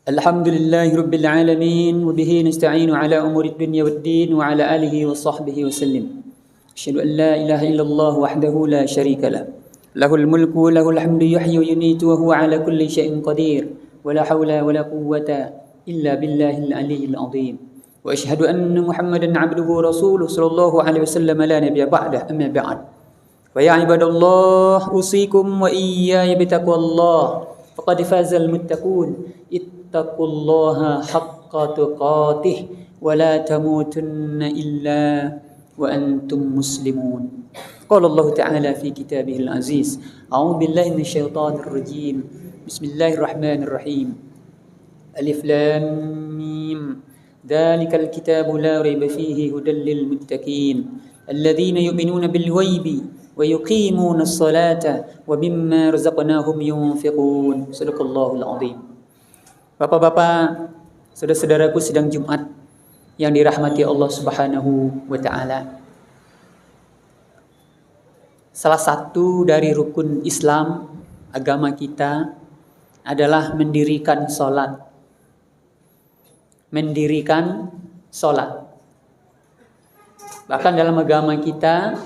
Alhamdulillahi Rabbil Alamin wa bihi nasta'inu ala umuri dunya waddin wa ala alihi wa sahbihi wa sallim. Asyhadu an la ilaha illallah wahdahu la syarika lah. Lahul mulku wa lahul hamdu yuhyi wa yumiitu wa huwa ala kulli syai'in qadir. Wa la hawla wa la quwwata illa billahil aliyyil azim. Wa asyhadu anna Muhammadan 'abduhu wa rasuluhu sallallahu alaihi wasallam la nabiyya ba'dah amma ba'd. Wa ya ibadallah usikum wa iyaya bitaqwallah. Faqad fazal muttaqun. Ittaqullaha haqqa tuqatih wa la tamutunna illa wa antum muslimun. Qala Allah Ta'ala fi kitabihil aziz. A'udzu billahi minasyaitonir rajim. Bismillahirrahmanirrahim. Alif lam mim. Dzalikal kitabu la raiba fihi hudal lil muttaqin. Alladzina yu'minuna bil ghaibi wa yuqimuna as-salata wa mimma razaqnahum yunfiqun. Shadaqallahul azim. Bapak-bapak, saudara-saudaraku sidang Jumat yang dirahmati Allah Subhanahu wa taala. Salah satu dari rukun Islam agama kita adalah mendirikan salat. Mendirikan salat. Bahkan dalam agama kita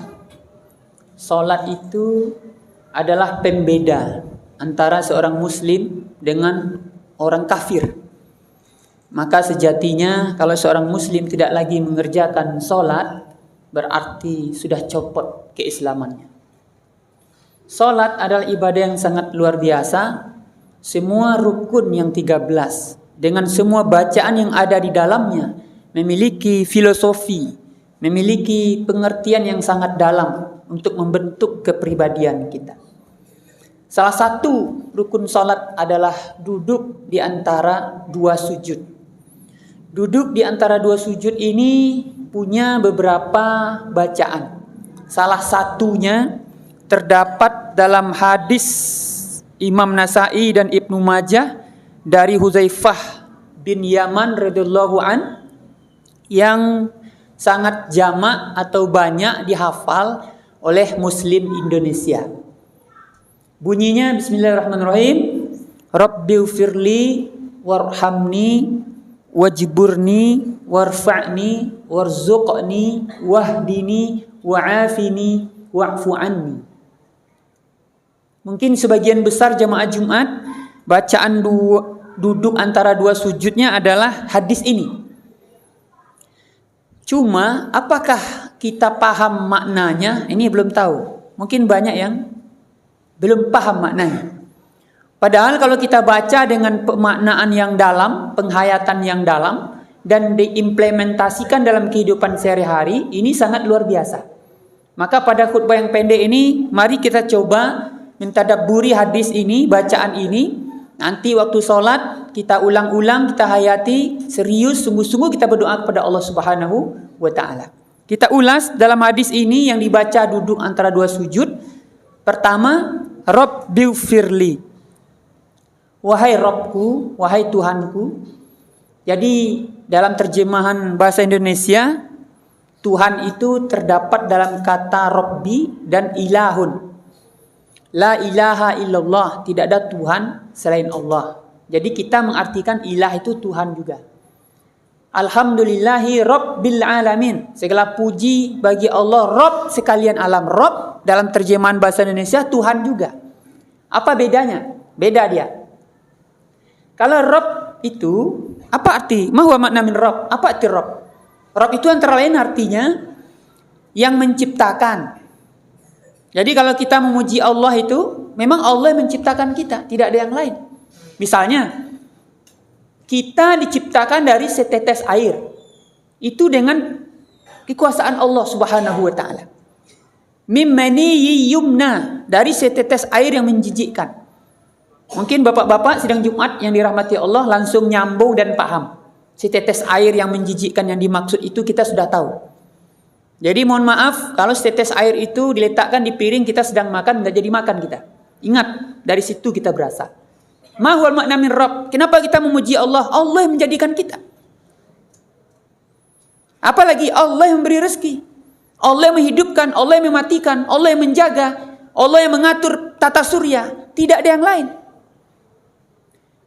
salat itu adalah pembeda antara seorang muslim dengan orang kafir. Maka sejatinya kalau seorang muslim tidak lagi mengerjakan salat, berarti sudah copot keislamannya. Salat adalah ibadah yang sangat luar biasa. Semua rukun yang 13 dengan semua bacaan yang ada di dalamnya memiliki filosofi, memiliki pengertian yang sangat dalam untuk membentuk kepribadian kita. Salah satu rukun salat adalah duduk di antara dua sujud. Duduk di antara dua sujud ini punya beberapa bacaan. Salah satunya terdapat dalam hadis Imam Nasa'i dan Ibnu Majah dari Hudzaifah bin Yaman radhiyallahu an yang sangat jamak atau banyak dihafal oleh muslim Indonesia. Bunyinya bismillahirrahmanirrahim. Rabbighfirli warhamni wajburni warfa'ni warzuqni wahdini wa'afini wa'fu anni. Mungkin sebagian besar jamaah Jumat bacaan duduk antara dua sujudnya adalah hadis ini. Cuma apakah kita paham maknanya? Ini belum tahu. Mungkin banyak yang belum paham maknanya. Padahal kalau kita baca dengan pemaknaan yang dalam, penghayatan yang dalam, dan diimplementasikan dalam kehidupan sehari-hari, ini sangat luar biasa. Maka pada khutbah yang pendek ini, mari kita coba mentadabburi hadis ini, bacaan ini. Nanti waktu sholat, kita ulang-ulang, kita hayati, serius, sungguh-sungguh kita berdoa kepada Allah Subhanahu wa ta'ala. Kita ulas dalam hadis ini yang dibaca duduk antara dua sujud. Pertama, Rabbighfirli. Wahai Rabbku, wahai Tuhanku. Jadi dalam terjemahan bahasa Indonesia, Tuhan itu terdapat dalam kata Rabbi dan ilahun. La ilaha illallah, tidak ada Tuhan selain Allah. Jadi kita mengartikan ilah itu Tuhan juga. Alhamdulillahi Rabbil Alamin. Segala puji bagi Allah, Rabb sekalian alam. Rabb dalam terjemahan bahasa Indonesia Tuhan juga. Apa bedanya? Beda dia. Kalau Rabb itu, apa arti? Ma huwa makna min Rabb? Apa arti Rabb? Rabb itu antara lain artinya yang menciptakan. Jadi kalau kita memuji Allah itu, memang Allah yang menciptakan kita, tidak ada yang lain. Misalnya, kita diciptakan dari setetes air. Itu dengan kekuasaan Allah Subhanahu wa taala. Mim maniyyi yumna, dari setetes air yang menjijikkan. Mungkin bapak-bapak sidang Jumat yang dirahmati Allah langsung nyambung dan paham. Setetes air yang menjijikkan yang dimaksud itu kita sudah tahu. Jadi mohon maaf kalau setetes air itu diletakkan di piring kita sedang makan, nggak jadi makan kita. Ingat, dari situ kita berasa. Ma huwal makna min Rabb. Kenapa kita memuji Allah? Allah yang menjadikan kita. Apalagi Allah yang memberi rezeki. Allah yang menghidupkan, Allah yang mematikan, Allah yang menjaga, Allah yang mengatur tata surya. Tidak ada yang lain.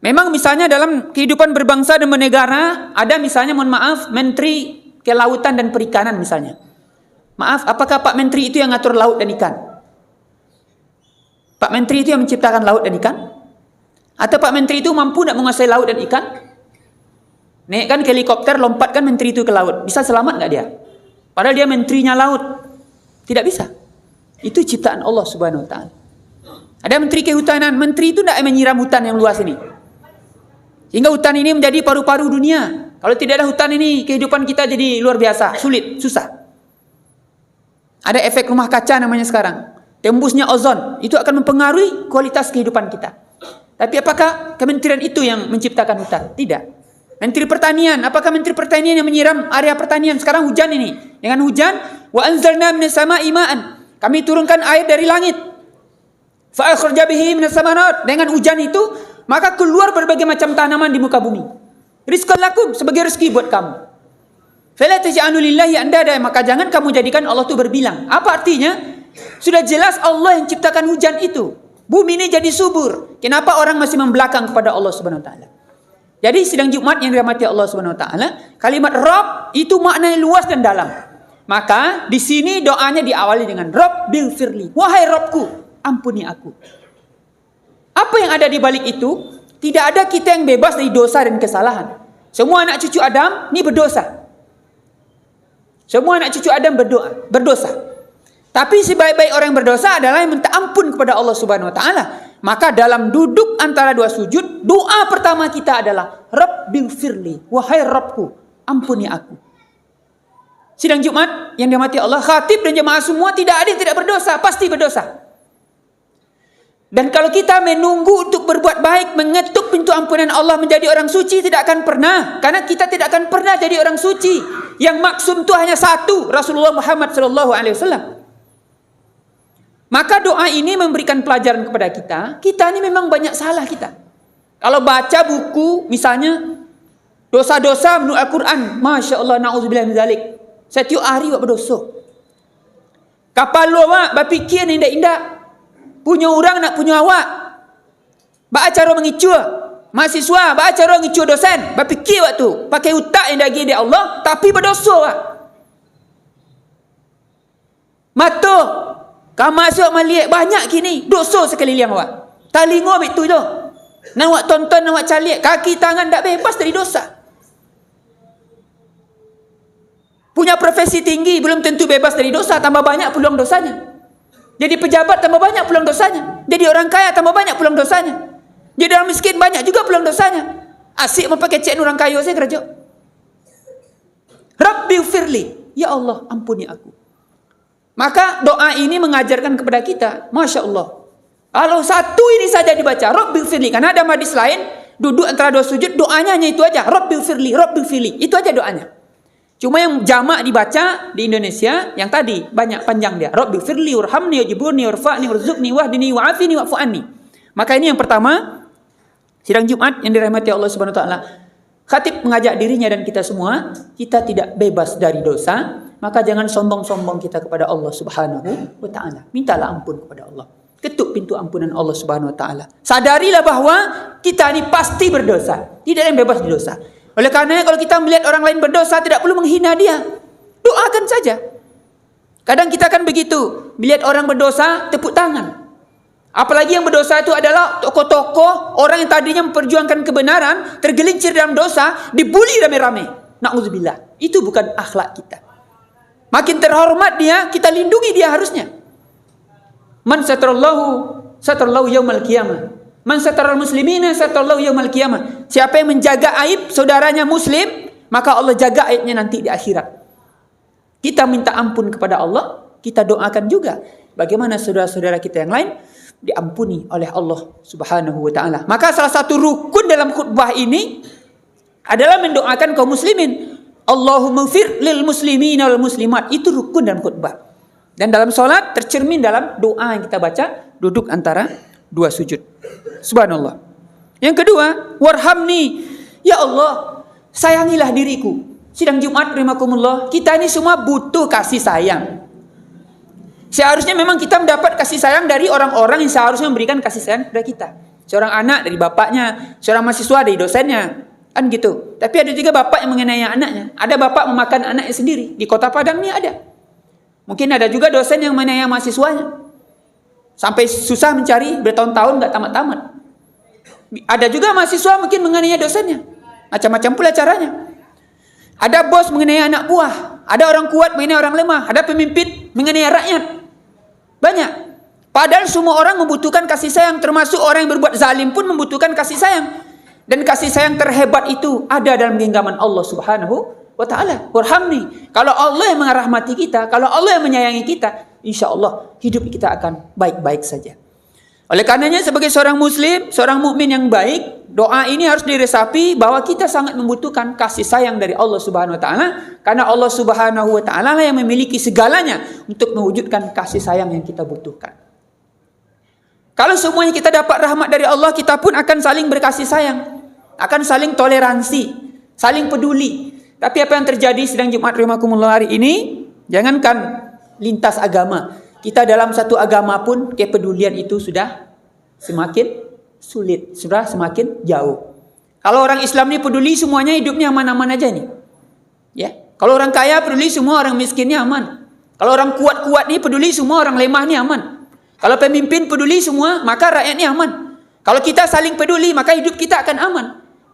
Memang misalnya dalam kehidupan berbangsa dan bernegara, ada misalnya mohon maaf Menteri Kelautan dan Perikanan misalnya. Maaf, apakah Pak Menteri itu yang ngatur laut dan ikan? Pak Menteri itu yang menciptakan laut dan ikan? Atau Pak Menteri itu mampu tidak menguasai laut dan ikan? Naikkan ke helikopter, lompatkan Menteri itu ke laut. Bisa selamat nggak dia? Padahal dia menterinya laut. Tidak bisa. Itu ciptaan Allah Subhanahu Wa Taala. Ada Menteri Kehutanan. Menteri itu tidak menyiram hutan yang luas ini. Sehingga hutan ini menjadi paru-paru dunia. Kalau tidak ada hutan ini, kehidupan kita jadi luar biasa, sulit, susah. Ada efek rumah kaca namanya sekarang. Tembusnya ozon, itu akan mempengaruhi kualitas kehidupan kita. Tapi apakah kementerian itu yang menciptakan hutan? Tidak. Menteri Pertanian, apakah Menteri Pertanian yang menyiram area pertanian? Sekarang hujan ini. Dengan hujan, wa anzalna minas sama'i ma'an. Kami turunkan air dari langit. Fa akhraja bihi minas samarat. Dengan hujan itu, maka keluar berbagai macam tanaman di muka bumi. Rizqan lakum, sebagai rezeki buat kamu. Fala taj'alu lillahi andada, maka jangan kamu jadikan Allah itu berbilang. Apa artinya? Sudah jelas Allah yang ciptakan hujan itu. Bumi ini jadi subur. Kenapa orang masih membelakang kepada Allah Subhanahu Wa Taala? Jadi sidang Jumat yang dirahmati Allah Subhanahu Wa Taala, kalimat Rabb itu maknanya luas dan dalam. Maka di sini doanya diawali dengan Rabbil firli. Wahai Rabbku, ampuni aku. Apa yang ada di balik itu? Tidak ada kita yang bebas dari dosa dan kesalahan. Semua anak cucu Adam ini berdosa. Semua anak cucu Adam berdosa. Tapi sebaik-baik orang yang berdosa adalah yang minta ampun kepada Allah Subhanahu Wa Taala. Maka dalam duduk antara dua sujud, doa pertama kita adalah Rabbil firli, wahai Rabbku, ampuni aku. Sidang Jumat yang dirahmati Allah, khatib dan jemaah semua tidak ada yang tidak berdosa, pasti berdosa. Dan kalau kita menunggu untuk berbuat baik, mengetuk pintu ampunan Allah menjadi orang suci, tidak akan pernah. Karena kita tidak akan pernah jadi orang suci. Yang maksum itu hanya satu, Rasulullah Muhammad SAW. Maka doa ini memberikan pelajaran kepada kita. Kita ini memang banyak salah kita. Kalau baca buku, misalnya dosa-dosa menurut Al-Quran, Masya Allah, na'udzubillah min dzalik. Setiap hari buat berdosa. Kapal lu awak berfikir indah-indah. Punya orang nak punya awak. Bak cara mengicur. Mahasiswa, bak cara mengicur dosen. Berfikir waktu. Pakai utak yang dagi dia Allah. Tapi berdosa wak. Mata. Kamu masuk melihat banyak kini. Dosa sekeliling awak. Talingo itu tu. Nak awak tonton, awak calik. Kaki tangan tak bebas dari dosa. Punya profesi tinggi. Belum tentu bebas dari dosa. Tambah banyak peluang dosanya. Jadi pejabat tambah banyak peluang dosanya. Jadi orang kaya tambah banyak peluang dosanya. Jadi orang miskin banyak juga peluang dosanya. Asyik memakai cek orang kaya saya kerja. Rabbil firli, ya Allah ampuni aku. Maka doa ini mengajarkan kepada kita, Masya Allah. Kalau satu ini saja dibaca, Rabbil firli. Karena ada hadis lain, duduk antara dua sujud, doanya hanya itu aja. Rabbil firli, Rabbil firli. Itu aja doanya. Cuma yang jamak dibaca di Indonesia yang tadi banyak panjang dia. Rabbil firli warhamni wajburni warfa'ni warzuqni wahdini wa'afini wa'fu anni. Maka ini yang pertama, sidang Jumat yang dirahmati Allah Subhanahu Wa Taala. Khatib mengajak dirinya dan kita semua, kita tidak bebas dari dosa, maka jangan sombong-sombong kita kepada Allah Subhanahu Wa Taala. Mintalah ampun kepada Allah. Ketuk pintu ampunan Allah Subhanahu Wa Taala. Sadarilah bahwa kita ini pasti berdosa. Tidak ada yang bebas dari dosa. Oleh karenanya kalau kita melihat orang lain berdosa, tidak perlu menghina dia. Doakan saja. Kadang kita kan begitu. Melihat orang berdosa, tepuk tangan. Apalagi yang berdosa itu adalah tokoh-tokoh, orang yang tadinya memperjuangkan kebenaran, tergelincir dalam dosa, dibuli rame-rame. Na'udzubillah. Itu bukan akhlak kita. Makin terhormat dia, kita lindungi dia harusnya. Man satarallahu yaumal qiyamah. Man sataral muslimina satarallahu yaumal qiyamah. Siapa yang menjaga aib saudaranya muslim, maka Allah jaga aibnya nanti di akhirat. Kita minta ampun kepada Allah, kita doakan juga bagaimana saudara-saudara kita yang lain diampuni oleh Allah Subhanahu Wa Taala. Maka salah satu rukun dalam khutbah ini adalah mendoakan kaum muslimin. Allahumma fir lil muslimina wal muslimat. Itu rukun dalam khutbah. Dan dalam solat tercermin dalam doa yang kita baca duduk antara dua sujud. Subhanallah. Yang kedua, warhamni. Ya Allah, sayangilah diriku. Sidang Jumat rahimakumullah, kita ini semua butuh kasih sayang. Seharusnya memang kita mendapat kasih sayang dari orang-orang yang seharusnya memberikan kasih sayang kepada kita. Seorang anak dari bapaknya, seorang mahasiswa dari dosennya. Kan gitu. Tapi ada juga bapak yang menganiaya anaknya. Ada bapak memakan anaknya sendiri. Di Kota Padang ini ada. Mungkin ada juga dosen yang menganiaya mahasiswanya. Sampai susah mencari, bertahun-tahun gak tamat-tamat. Ada juga mahasiswa mungkin menganiaya dosennya. Macam-macam pula caranya. Ada bos menganiaya anak buah. Ada orang kuat menganiaya orang lemah. Ada pemimpin menganiaya rakyat. Banyak. Padahal semua orang membutuhkan kasih sayang. Termasuk orang yang berbuat zalim pun membutuhkan kasih sayang. Dan kasih sayang terhebat itu ada dalam genggaman Allah Subhanahu wa ta'ala. Warhamni. Kalau Allah yang merahmati kita, kalau Allah yang menyayangi kita, insya Allah hidup kita akan baik-baik saja. Oleh karenanya sebagai seorang muslim, seorang mukmin yang baik, doa ini harus diresapi bahwa kita sangat membutuhkan kasih sayang dari Allah Subhanahu wa ta'ala. Karena Allah Subhanahu wa ta'ala lah yang memiliki segalanya untuk mewujudkan kasih sayang yang kita butuhkan. Kalau semuanya kita dapat rahmat dari Allah, kita pun akan saling berkasih sayang, akan saling toleransi, saling peduli. Tapi apa yang terjadi sedang Jumat rahimakumullah hari ini, jangankan lintas agama, kita dalam satu agama pun kepedulian itu sudah semakin sulit, sudah semakin jauh. Kalau orang Islam ini peduli semuanya hidupnya aman-aman aja nih. Ya, kalau orang kaya peduli semua orang miskinnya aman. Kalau orang kuat-kuat nih peduli semua orang lemah nih aman. Kalau pemimpin peduli semua, maka rakyatnya aman. Kalau kita saling peduli, maka hidup kita akan aman.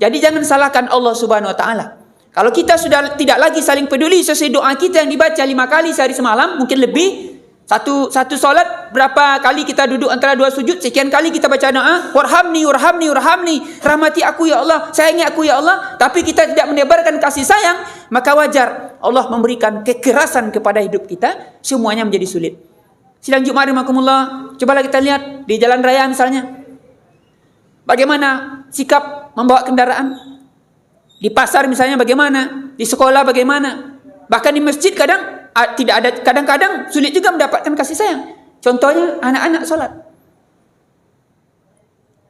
Jadi jangan salahkan Allah Subhanahu wa ta'ala. Kalau kita sudah tidak lagi saling peduli, sesuai doa kita yang dibaca 5 kali sehari semalam, mungkin lebih. Satu solat, berapa kali kita duduk antara 2 sujud, sekian kali kita baca doa, warhamni, warhamni, warhamni, rahmati aku ya Allah, sayangi aku ya Allah. Tapi kita tidak menebarkan kasih sayang, maka wajar Allah memberikan kekerasan kepada hidup kita, semuanya menjadi sulit. Sidang Jumat rahimakumullah, cobalah kita lihat di jalan raya misalnya. Bagaimana sikap membawa kendaraan? Di pasar misalnya bagaimana? Di sekolah bagaimana? Bahkan di masjid kadang-kadang sulit juga mendapatkan kasih sayang. Contohnya anak-anak sholat.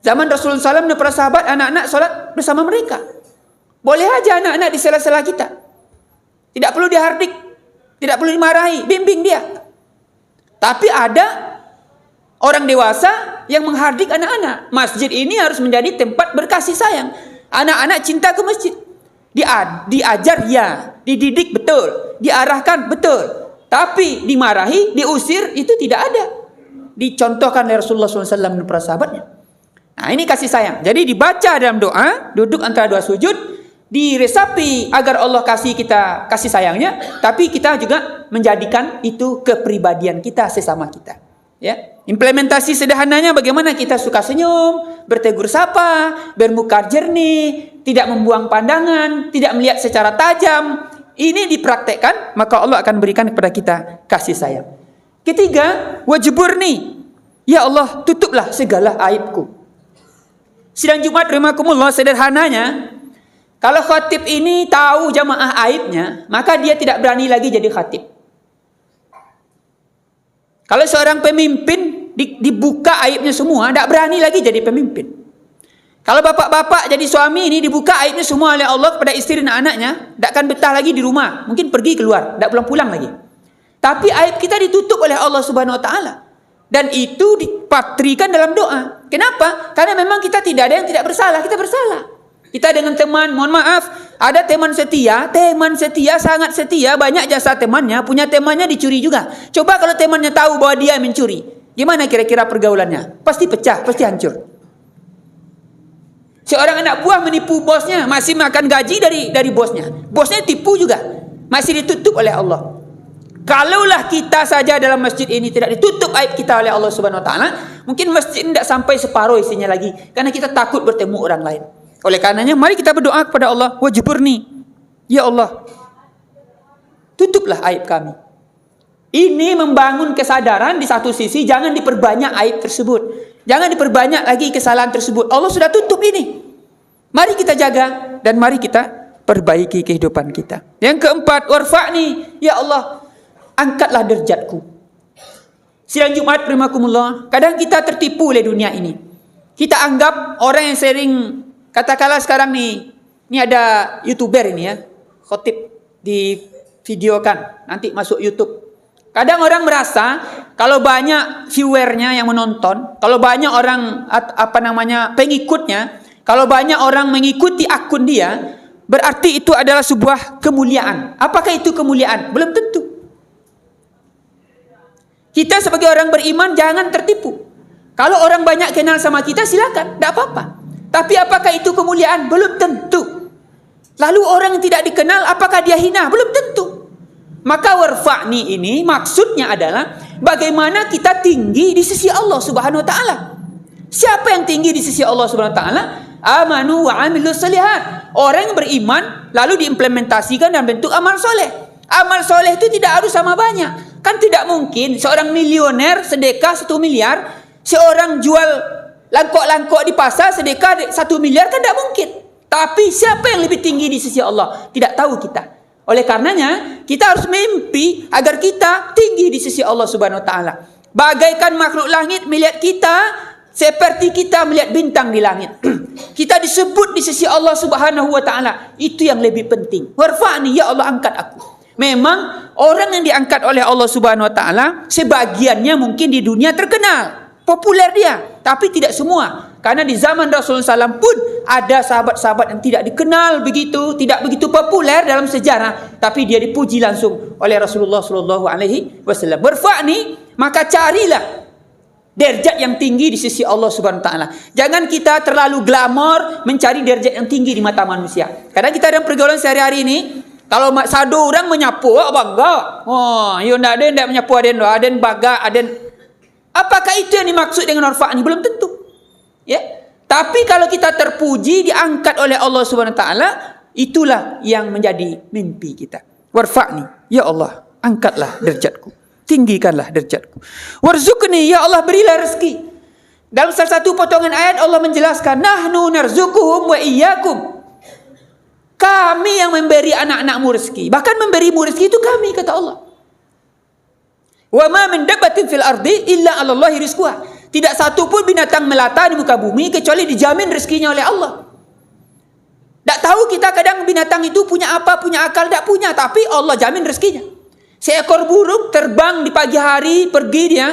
Zaman Rasulullah SAW dan para sahabat, anak-anak sholat bersama mereka. Boleh aja anak-anak di sela-sela kita. Tidak perlu dihardik, tidak perlu dimarahi, bimbing dia. Tapi ada orang dewasa yang menghardik anak-anak. Masjid ini harus menjadi tempat berkasih sayang. Anak-anak cinta ke masjid. Diajar ya, dididik betul, diarahkan betul. Tapi dimarahi, diusir itu tidak ada. Dicontohkan oleh Rasulullah SAW dan para sahabatnya. Nah ini kasih sayang. Jadi dibaca dalam doa, duduk antara 2 sujud, diresapi agar Allah kasih kita kasih sayangnya, tapi kita juga menjadikan itu kepribadian kita sesama kita. Ya, implementasi sederhananya bagaimana kita suka senyum, bertegur sapa, bermuka jernih, tidak membuang pandangan, tidak melihat secara tajam. Ini dipraktekkan, maka Allah akan berikan kepada kita kasih sayang. Ketiga, wajburni. Ya Allah, tutuplah segala aibku. Sidang Jumat rahimakumullah, sederhananya, kalau khatib ini tahu jamaah aibnya, maka dia tidak berani lagi jadi khatib. Kalau seorang pemimpin dibuka aibnya semua, tidak berani lagi jadi pemimpin. Kalau bapak-bapak jadi suami ini dibuka aibnya semua oleh Allah kepada istri dan anaknya, tidak akan betah lagi di rumah, mungkin pergi keluar, tidak pulang-pulang lagi. Tapi aib kita ditutup oleh Allah Subhanahu wa ta'ala. Dan itu dipatrikan dalam doa. Kenapa? Karena memang kita tidak ada yang tidak bersalah, kita bersalah. Kita dengan teman, mohon maaf, ada teman setia, sangat setia, banyak jasa temannya, punya temannya dicuri juga. Coba kalau temannya tahu bahwa dia mencuri, gimana kira-kira pergaulannya? Pasti pecah, pasti hancur. Seorang anak buah menipu bosnya, masih makan gaji dari bosnya. Bosnya tipu juga, masih ditutup oleh Allah. Kalaulah kita saja dalam masjid ini tidak ditutup aib kita oleh Allah Subhanahu wa ta'ala, mungkin masjid tidak sampai separuh isinya lagi, karena kita takut bertemu orang lain. Oleh karenanya mari kita berdoa kepada Allah, wajburni. Ya Allah, tutuplah aib kami. Ini membangun kesadaran di satu sisi, jangan diperbanyak aib tersebut. Jangan diperbanyak lagi kesalahan tersebut. Allah sudah tutup ini. Mari kita jaga dan mari kita perbaiki kehidupan kita. Yang keempat, warfa'ni. Ya Allah, angkatlah derajatku. Sidang Jumat rahimakumullah, kadang kita tertipu oleh dunia ini. Kita anggap orang yang sering, katakanlah sekarang nih, ini ada YouTuber ini ya, khotib di videokan, nanti masuk YouTube. Kadang orang merasa kalau banyak viewernya yang menonton, kalau banyak orang pengikutnya, kalau banyak orang mengikuti akun dia, berarti itu adalah sebuah kemuliaan. Apakah itu kemuliaan? Belum tentu. Kita sebagai orang beriman jangan tertipu. Kalau orang banyak kenal sama kita, silakan, tidak apa-apa. Tapi apakah itu kemuliaan? Belum tentu. Lalu orang yang tidak dikenal, apakah dia hina? Belum tentu. Maka warfa'ni ini maksudnya adalah bagaimana kita tinggi di sisi Allah Subhanahu wa taala. Siapa yang tinggi di sisi Allah Subhanahu wa taala? Amanu wa amilus solihat. Orang yang beriman lalu diimplementasikan dalam bentuk amal soleh. Amal soleh itu tidak harus sama banyak. Kan tidak mungkin seorang milioner sedekah 1 miliar, seorang jual langkok-langkok di pasar sedekah 1 miliar, kan tidak mungkin. Tapi siapa yang lebih tinggi di sisi Allah? Tidak tahu kita. Oleh karenanya, kita harus mimpi agar kita tinggi di sisi Allah Subhanahu wa taala. Bagaikan makhluk langit melihat kita seperti kita melihat bintang di langit. Kita disebut di sisi Allah Subhanahu wa taala. Itu yang lebih penting. Warfa'ni, ya Allah, angkat aku. Memang orang yang diangkat oleh Allah Subhanahu wa taala sebagiannya mungkin di dunia terkenal, populer dia, tapi tidak semua. Karena di zaman Rasulullah SAW pun ada sahabat-sahabat yang tidak dikenal begitu, tidak begitu populer dalam sejarah, tapi dia dipuji langsung oleh Rasulullah SAW. Berfa'ni, maka carilah derajat yang tinggi di sisi Allah Subhanahu wa taala. Jangan kita terlalu glamor mencari derajat yang tinggi di mata manusia. Kadang kita dalam pergaulan sehari-hari ini, kalau satu orang menyapu, bangga. Oh, yo ndak ada menyapu aden baga, aden. Apakah itu yang dimaksud dengan warfa'ni? Belum tentu. Ya, tapi kalau kita terpuji, diangkat oleh Allah Subhanahu wa taala, itulah yang menjadi mimpi kita. Warfa'ni, ya Allah, angkatlah derajatku, tinggikanlah derajatku. Warzuqni, ya Allah, berilah rezeki. Dalam salah satu potongan ayat Allah menjelaskan, nahnu narzuquhum wa iyyakum. Kami yang memberi anak-anakmu rezeki, bahkan memberimu rezeki itu kami, kata Allah. Wa ma min dabbatin fil ardi illa 'ala Allahi rizquha. Tidak satu pun binatang melata di muka bumi kecuali dijamin rezekinya oleh Allah. Tak tahu kita kadang binatang itu punya apa, punya akal, tak punya, tapi Allah jamin rezekinya. Seekor burung terbang di pagi hari, pergi dia,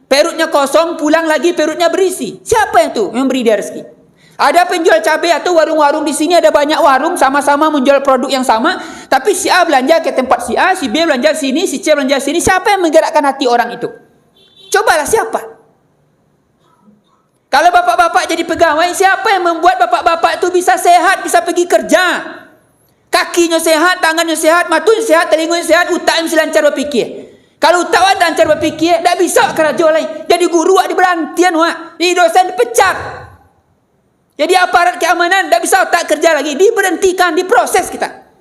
perutnya kosong, pulang lagi perutnya berisi. Siapa yang itu yang beri dia rezeki? Ada penjual cabai atau warung-warung di sini, ada banyak warung sama-sama menjual produk yang sama, tapi si A belanja ke tempat si A, si B belanja sini, si C belanja sini. Siapa yang menggerakkan hati orang itu? Cobalah, siapa? Kalau bapak-bapak jadi pegawai, siapa yang membuat bapak-bapak itu bisa sehat, bisa pergi kerja? Kakinya sehat, tangannya sehat, matanya sehat, telinganya sehat, utaknya mesti lancar berfikir. Kalau utak lancar berfikir, tak bisa kerja lain. Jadi guru di berhentian, jadi dosen dipecat. Jadi aparat keamanan tak bisa otak kerja lagi, diberhentikan, diproses kita.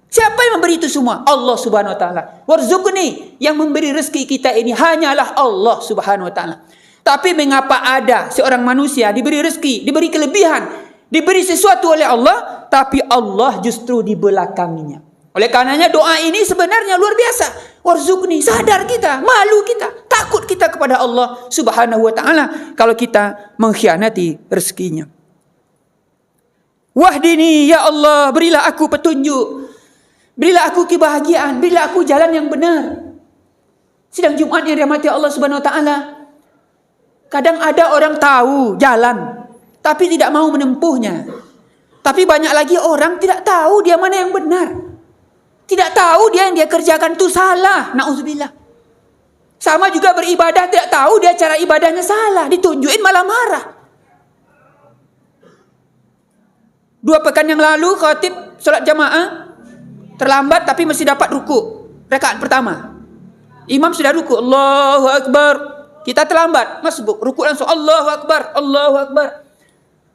Siapa yang memberi itu semua? Allah Subhanahu wa taala. Warzuqni, yang memberi rezeki kita ini hanyalah Allah Subhanahu wa taala. Tapi mengapa ada seorang manusia diberi rezeki, diberi kelebihan, diberi sesuatu oleh Allah, tapi Allah justru di belakangnya. Oleh karenanya doa ini sebenarnya luar biasa. Warzuqni, sadar kita, malu kita, takut kita kepada Allah Subhanahu wa taala kalau kita mengkhianati rezekinya. Wahdini, ya Allah, berilah aku petunjuk, berilah aku kebahagiaan, berilah aku jalan yang benar. Sidang Jumat yang dirahmati Allah Subhanahu wa taala, kadang ada orang tahu jalan, tapi tidak mau menempuhnya. Tapi banyak lagi orang tidak tahu dia mana yang benar. Tidak tahu dia yang dia kerjakan itu salah. Na'udzubillah. Sama juga beribadah, tidak tahu dia cara ibadahnya salah. Ditunjukin malah marah. 2 pekan yang lalu khatib solat jamaah terlambat tapi masih dapat ruku. Rakaat pertama. Imam sudah ruku. Allahu Akbar. Kita terlambat, masbuk, ruku langsung Allahu Akbar, Allahu Akbar.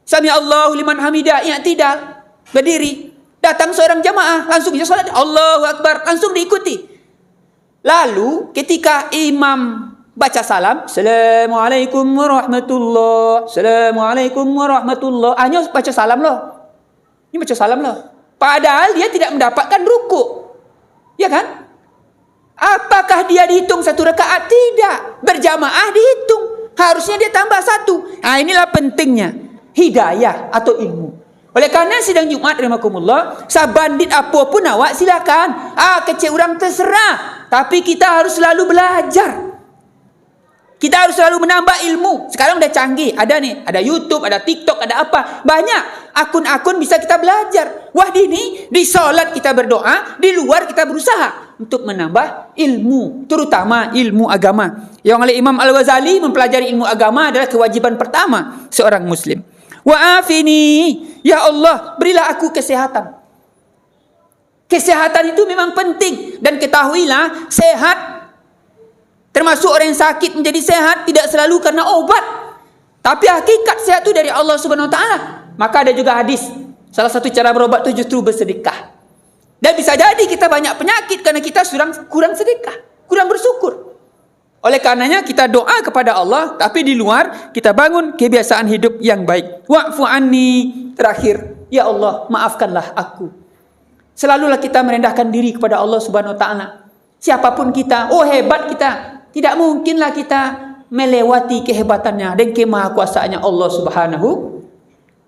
Sami Allahu liman hamidah, i'tidal, berdiri. Datang seorang jamaah, langsung dia salat Allahu Akbar, langsung diikuti. Lalu ketika imam baca salam, Assalamualaikum warahmatullahi, Assalamualaikum warahmatullahi. Hanya baca salam loh. Ini baca salam loh. Padahal dia tidak mendapatkan ruku. Ya kan? Apakah dia dihitung 1 rakaat? Tidak. Berjamaah dihitung. Harusnya dia tambah 1. Nah, inilah pentingnya hidayah atau ilmu. Oleh karena sidang Jumat rahimakumullah, sabandit apapun awak silakan. Kecil orang terserah. tapi kita harus selalu belajar. Kita harus selalu menambah ilmu. Sekarang udah canggih. Ada nih, ada YouTube, ada TikTok, ada apa. Banyak akun-akun bisa kita belajar. Wah, di sholat kita berdoa, di luar kita berusaha untuk menambah ilmu, terutama ilmu agama. Yang oleh Imam Al-Ghazali, mempelajari ilmu agama adalah kewajiban pertama seorang muslim. Wa'afini, ya Allah, berilah aku kesehatan. Kesehatan itu memang penting. Dan ketahuilah, sehat, termasuk orang yang sakit menjadi sehat tidak selalu karena obat, tapi hakikat sehat itu dari Allah Subhanahu Wa Taala. Maka ada juga hadis, salah satu cara berobat itu justru bersedekah. Dan bisa jadi kita banyak penyakit karena kita kurang sedekah, kurang bersyukur. Oleh karenanya kita doa kepada Allah, tapi di luar kita bangun kebiasaan hidup yang baik. Wa'fu anni, terakhir, ya Allah, maafkanlah aku. Selalulah kita merendahkan diri kepada Allah Subhanahu Wa Taala. Siapapun kita, oh hebat kita. Tidak mungkinlah kita melewati kehebatannya dan kemahakuasaannya Allah Subhanahu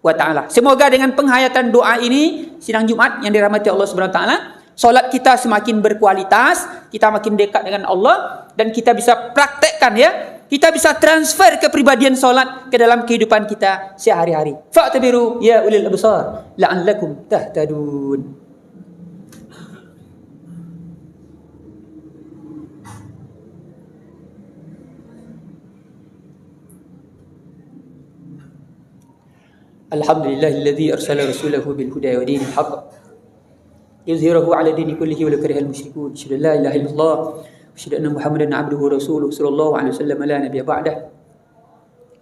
wa Ta'ala. Semoga dengan penghayatan doa ini, sidang Jumat yang dirahmati Allah Subhanahu wa Ta'ala, solat kita semakin berkualitas, kita makin dekat dengan Allah, dan kita bisa praktekkan ya, kita bisa transfer kepribadian solat ke dalam kehidupan kita sehari-hari. Fa'tabiru ya ulil absar la'allakum tahtadun. Alhamdulillahilladzi arsala rasulahu bil huda wa dinil haqq yuzhirahu 'ala dini kullihi wa law karihal musyrikun. Asyhadu an la ilaha illallah wa asyhadu anna Muhammadan 'abduhu wa rasuluhu sallallahu alaihi wasallam la nabiyya ba'dah.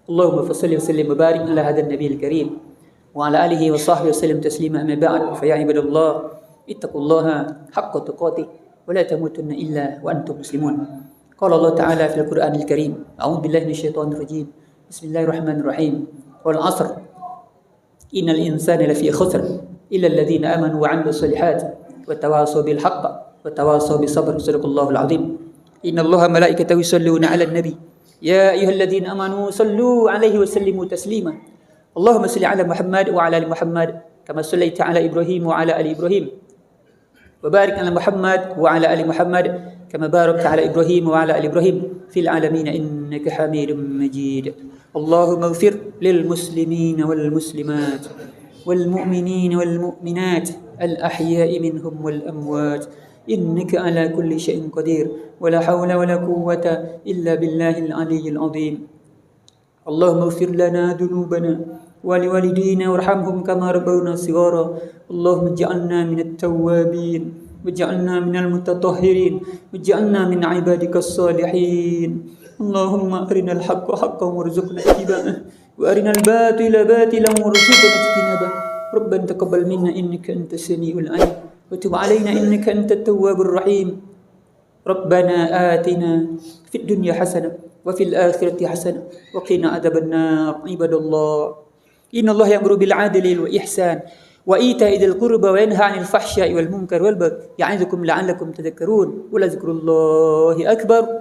Allahumma fassalli wa sallim wa barik ala hadzal nabiyil karim wa ala alihi wa sahbihi wa sallim taslima amma ba'd. Fa ya ibadallah ittaqullaha haqqa tuqatih wa la tamutunna illa wa antum muslimun. Qala Allah ta'ala fil Qur'anil Karim, a'udzu billahi minasyaitonir rajim. Bismillahirrahmanirrahim. Wal 'asr innal insana lafi khusr illa alladhina amanu wa 'amilus solihati wa tawasaw bil haqq wa tawasaw bis sabr. Sadaqallahul 'azim. Innallaha malaikatahu yusholluna 'alan nabi ya ayyuhalladhina amanu sallu 'alaihi wa sallimu taslima. Allahumma shalli 'ala Muhammad wa 'ala ali Muhammad kama shallaita 'ala Ibrahim wa 'ala ali Ibrahim wa barik 'ala Muhammad wa 'ala ali Muhammad kama barakta 'ala Ibrahim wa 'ala ali Ibrahim fil 'alamin innaka Hamidum Majid. Allahumma ighfir lil muslimina wal muslimat wal mu'minina wal mu'minat al ahya'i minhum wal amwat innaka ala kulli syai'in qadir wa la hawla wa la quwwata illa billahil aliyyil azim. Allahumma ighfir lana dhunubana wa liwalidina warhamhum kama rabbawna shighara. Allahumma ij'alna minat tawwabin waj'alna minal mutatahhirin waj'alna min 'ibadikas salihin. Allahumma arinal haqqa haqqan warzuqna ittiba'ah wa arinal batila batilan warzuqna ijtinabah. Rabbana taqabbal minna innaka antas samiul 'alim wa tub 'alaina innaka antat tawwabur rahim. Rabbana atina fid dunya hasanah wa fil akhirati hasanah wa qina adzabannar. Ibadallah, innallaha ya'muru bil 'adli wal ihsan wa ita'i dzil qurba wa yanha 'anil fahsya'i wal munkar wal baghi ya'izukum la'allakum tadhakkarun. Wa la dzikrullahi akbar.